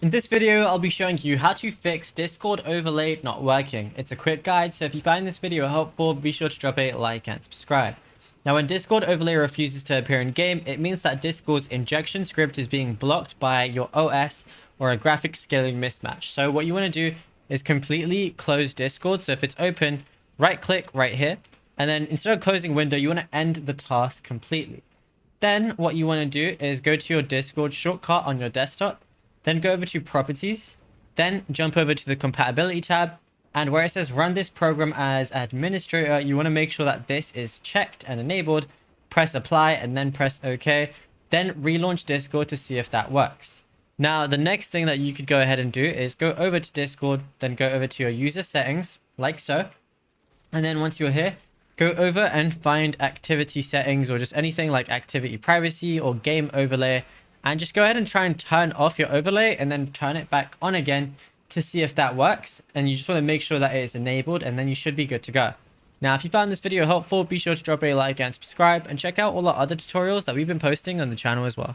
In this video, I'll be showing you how to fix Discord overlay not working. It's a quick guide, so if you find this video helpful, be sure to drop a like and subscribe. Now, when Discord overlay refuses to appear in game, it means that Discord's injection script is being blocked by your OS or a graphic scaling mismatch. So what you want to do is completely close Discord. So if it's open, right click right here, and then instead of closing window, you want to end the task completely. Then what you want to do is go to your Discord shortcut on your desktop, then go over to properties, then jump over to the compatibility tab, and where it says run this program as administrator, you want to make sure that this is checked and enabled. Press apply and then press OK. Then relaunch Discord to see if that works. Now, the next thing that you could go ahead and do is go over to Discord, then go over to your user settings like so. And then once you're here, go over and find activity settings or just anything like activity privacy or game overlay. And just go ahead and try and turn off your overlay and then turn it back on again to see if that works. And you just want to make sure that it is enabled, and then you should be good to go. Now, if you found this video helpful, be sure to drop a like and subscribe, and check out all our other tutorials that we've been posting on the channel as well.